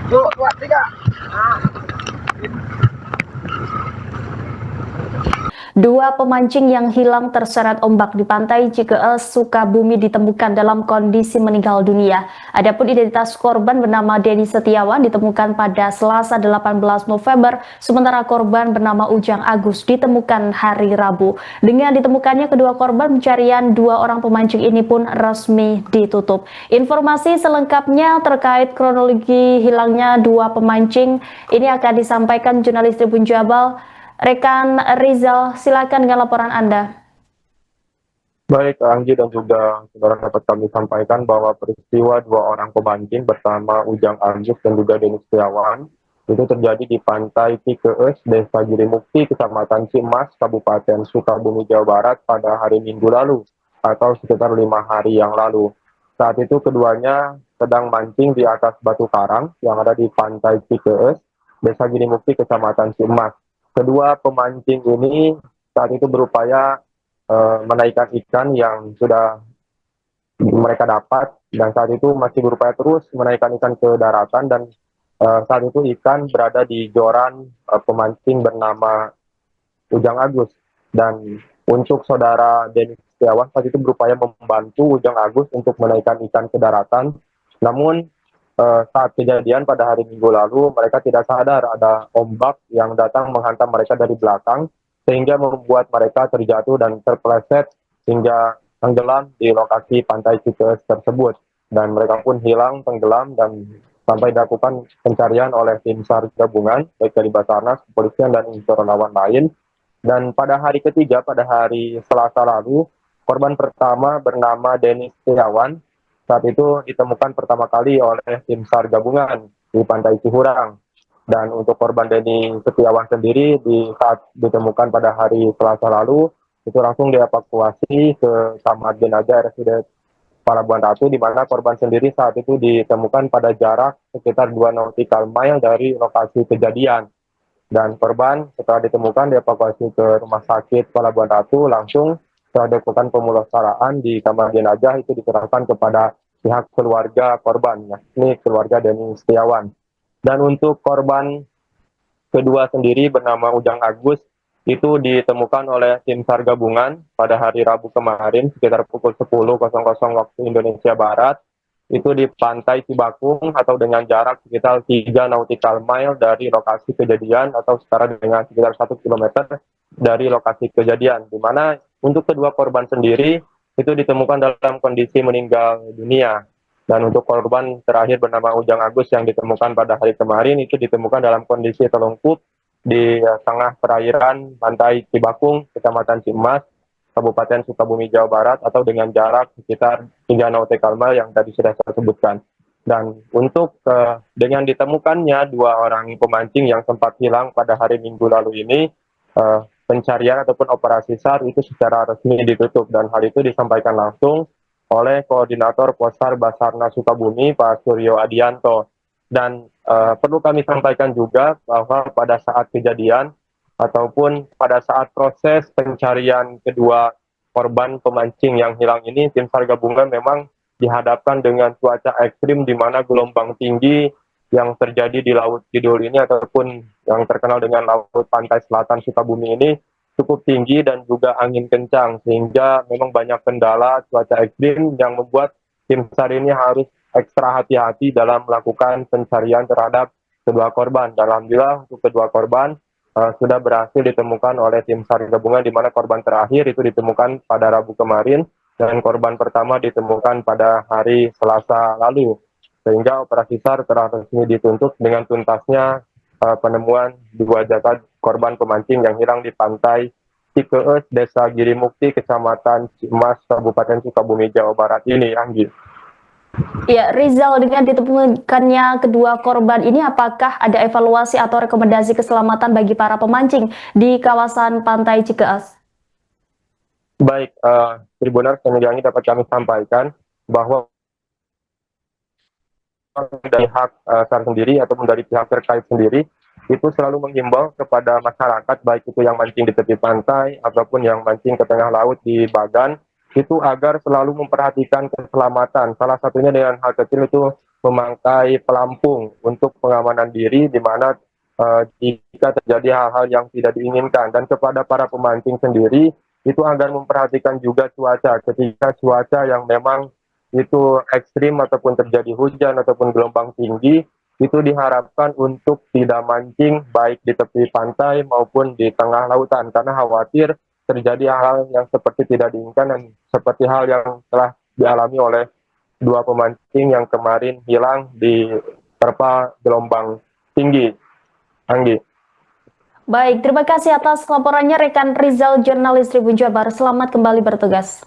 Yuk, dua, tiga. Dua pemancing yang hilang terseret ombak di pantai Cikeas, Sukabumi ditemukan dalam kondisi meninggal dunia. Adapun identitas korban bernama Denny Setiawan ditemukan pada Selasa 18 November, sementara korban bernama Ujang Agus ditemukan hari Rabu. Dengan ditemukannya kedua korban, pencarian dua orang pemancing ini pun resmi ditutup. Informasi selengkapnya terkait kronologi hilangnya dua pemancing ini akan disampaikan jurnalis Tribun Jabal, Rekan Rizal, silakan dengan laporan Anda. Baik, Anggi dan juga saudara dapat kami sampaikan bahwa peristiwa dua orang pemancing bersama Ujang Agus dan juga Denny Setiawan itu terjadi di pantai Cikeas, Desa Girimukti, Kecamatan Cimas, Kabupaten Sukabumi, Jawa Barat pada hari Minggu lalu atau sekitar 5 hari yang lalu. Saat itu keduanya sedang mancing di atas batu karang yang ada di pantai Cikeas, Desa Girimukti, Kecamatan Cimas. Kedua pemancing ini saat itu berupaya menaikkan ikan yang sudah mereka dapat, dan saat itu masih berupaya terus menaikkan ikan ke daratan, dan saat itu ikan berada di joran pemancing bernama Ujang Agus. Dan untuk saudara Denny Setiawan saat itu berupaya membantu Ujang Agus untuk menaikkan ikan ke daratan, namun saat kejadian pada hari Minggu lalu mereka tidak sadar ada ombak yang datang menghantam mereka dari belakang, sehingga membuat mereka terjatuh dan terpeleset hingga tenggelam di lokasi pantai Cikeas tersebut, dan mereka pun hilang tenggelam dan sampai dilakukan pencarian oleh tim SAR gabungan baik dari Basarnas, kepolisian dan unsur relawan lain. Dan pada hari ketiga, pada hari Selasa lalu, korban pertama bernama Denny Setiawan saat itu ditemukan pertama kali oleh tim SAR gabungan di pantai Cihurang. Dan untuk korban Denny Setiawan sendiri saat ditemukan pada hari Selasa lalu itu langsung dievakuasi ke kamar jenazah RSUD Palabuhan Ratu, di mana korban sendiri saat itu ditemukan pada jarak sekitar 2 nautical mile dari lokasi kejadian. Dan korban setelah ditemukan dievakuasi ke rumah sakit Palabuhan Ratu, langsung setelah dilakukan pemulasaraan di kamar jenazah itu diserahkan kepada pihak keluarga korban, yakni keluarga Denny Setiawan. Dan untuk korban kedua sendiri bernama Ujang Agus itu ditemukan oleh tim SAR gabungan pada hari Rabu kemarin sekitar pukul 10.00 waktu Indonesia Barat, itu di pantai Cibakung atau dengan jarak sekitar 3 nautical mile dari lokasi kejadian atau setara dengan sekitar 1 kilometer dari lokasi kejadian, di mana untuk kedua korban sendiri itu ditemukan dalam kondisi meninggal dunia. Dan untuk korban terakhir bernama Ujang Agus yang ditemukan pada hari kemarin itu ditemukan dalam kondisi telungkup di tengah perairan pantai Cibakung, Kecamatan Cimas, Kabupaten Sukabumi, Jawa Barat, atau dengan jarak sekitar 3 nautical mile yang tadi sudah saya sebutkan. Dan untuk dengan ditemukannya dua orang pemancing yang sempat hilang pada hari Minggu lalu ini, pencarian ataupun operasi SAR itu secara resmi ditutup, dan hal itu disampaikan langsung oleh Koordinator Posar Basarnas Sukabumi, Pak Suryo Adianto. Dan perlu kami sampaikan juga bahwa pada saat kejadian ataupun pada saat proses pencarian kedua korban pemancing yang hilang ini, tim SAR gabungan memang dihadapkan dengan cuaca ekstrim di mana gelombang tinggi yang terjadi di Laut Kidul ini ataupun yang terkenal dengan Laut Pantai Selatan Sukabumi ini cukup tinggi dan juga angin kencang, sehingga memang banyak kendala cuaca ekstrim yang membuat tim SAR ini harus ekstra hati-hati dalam melakukan pencarian terhadap kedua korban. Dan alhamdulillah untuk kedua korban sudah berhasil ditemukan oleh tim SAR gabungan, di mana korban terakhir itu ditemukan pada Rabu kemarin dan korban pertama ditemukan pada hari Selasa lalu, sehingga operasi SAR telah resmi dituntut dengan tuntasnya penemuan dua jasad korban pemancing yang hilang di pantai Cikeas, Desa Girimukti, Kecamatan Cimas, Kabupaten Sukabumi, Jawa Barat ini, Anggi. Ya, Rizal, dengan ditemukannya kedua korban ini, apakah ada evaluasi atau rekomendasi keselamatan bagi para pemancing di kawasan pantai Cikeas? Baik, Tribuners yang dapat kami sampaikan bahwa dari pihak SAR sendiri ataupun dari pihak terkait sendiri itu selalu menghimbau kepada masyarakat, baik itu yang mancing di tepi pantai ataupun yang mancing ke tengah laut di bagan, itu agar selalu memperhatikan keselamatan. Salah satunya dengan hal kecil itu memakai pelampung untuk pengamanan diri, di mana jika terjadi hal-hal yang tidak diinginkan. Dan kepada para pemancing sendiri, itu agar memperhatikan juga cuaca. Ketika cuaca yang memang itu ekstrim ataupun terjadi hujan ataupun gelombang tinggi, itu diharapkan untuk tidak mancing baik di tepi pantai maupun di tengah lautan, karena khawatir terjadi hal yang seperti tidak diinginkan dan seperti hal yang telah dialami oleh dua pemancing yang kemarin hilang di terpa gelombang tinggi. Anggi. Baik, terima kasih atas laporannya rekan Rizal, jurnalis Tribun Jabar. Selamat kembali bertugas.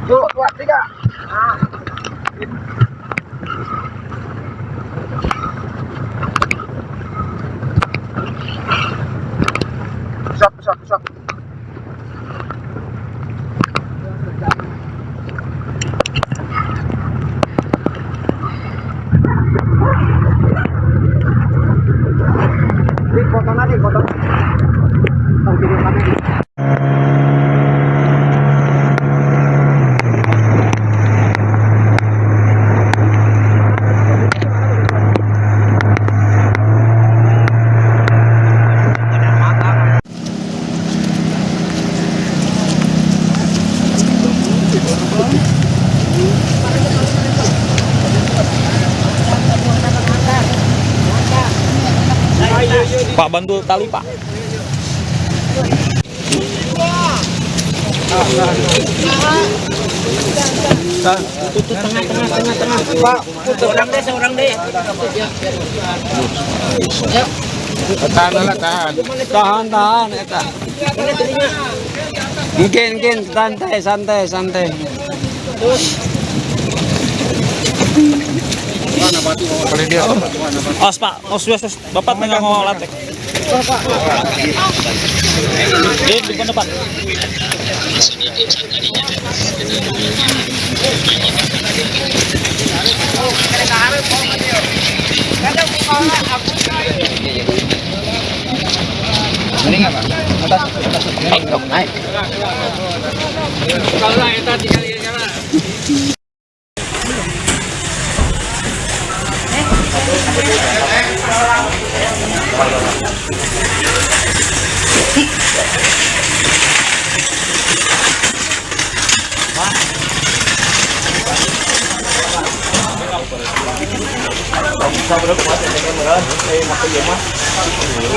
Dua, tiga. Pusat. Foto nanti, foto. Video kami. Pak, bantu tali Pak. Tutup tengah. Pak, seorang deh. Tahan eta. Mungkin santai. Os Pak, os Bapak tengah mau latek. Di depan depan. Mending apa? Naik. Kalau eta tinggal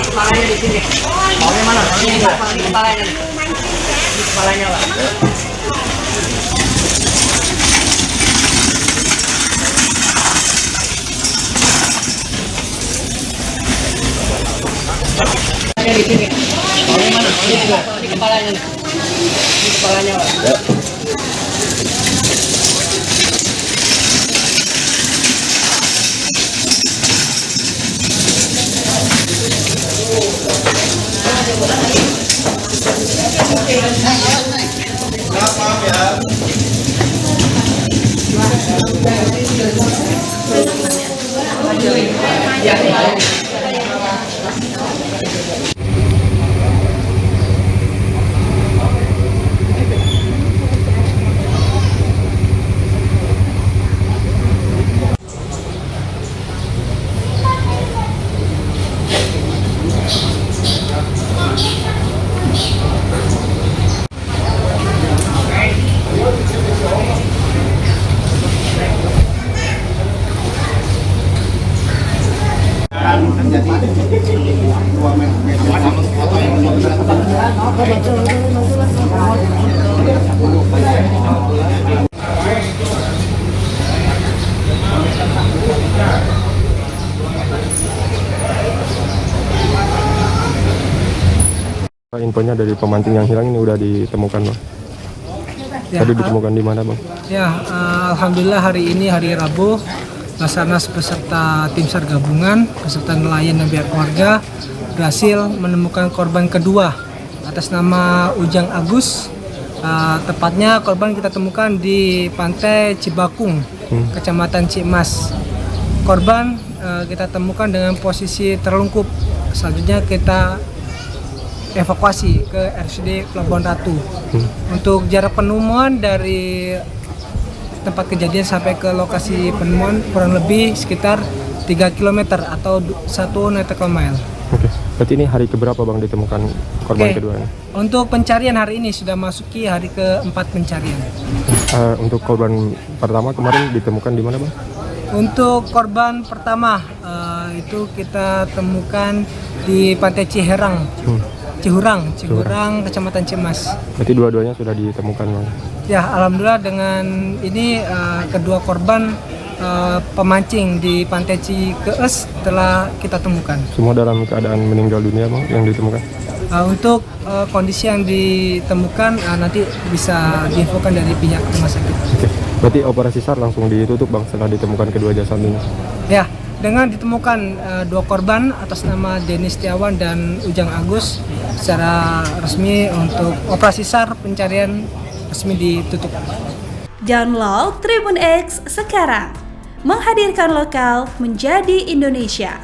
kepalanya di sini. Mau mana? Ini kepalanya. Kepalanya, Pak. Di sini. Mau mana? Ini kepalanya. Ini kepalanya, Pak. Infonya dari pemancing yang hilang ini udah ditemukan, Bang. Ya, Tadi ditemukan di mana, Bang? Ya, alhamdulillah hari ini hari Rabu, Basarnas beserta tim SAR gabungan beserta nelayan dan pihak keluarga berhasil menemukan korban kedua atas nama Ujang Agus. Tepatnya korban kita temukan di Pantai Cibakung, Kecamatan Cimas. Korban kita temukan dengan posisi terlungkup. Selanjutnya kita evakuasi ke RSUD Pelabuhan Ratu. Untuk jarak penemuan dari tempat kejadian sampai ke lokasi penemuan kurang lebih sekitar 3 km atau 1 nautical mile. Oke. Berarti ini hari keberapa, Bang, ditemukan korban Oke. kedua ini? Untuk pencarian hari ini sudah masuki hari keempat pencarian. Untuk korban pertama kemarin ditemukan di mana, Bang? Untuk korban pertama itu kita temukan di Pantai Cihurang, Kecamatan Cimas. Berarti dua-duanya sudah ditemukan, Bang. Ya, alhamdulillah dengan ini kedua korban pemancing di Pantai Cikees telah kita temukan. Semua dalam keadaan meninggal dunia, Bang, yang ditemukan? Untuk kondisi yang ditemukan nanti bisa diinfokan dari pihak rumah sakit. Oke. Berarti operasi SAR langsung ditutup, Bang, setelah ditemukan kedua jasad ini? Ya, dengan ditemukan dua korban atas nama Denis Setiawan dan Ujang Agus, secara resmi untuk operasi SAR pencarian resmi ditutup. Download Tribun X sekarang, menghadirkan lokal menjadi Indonesia.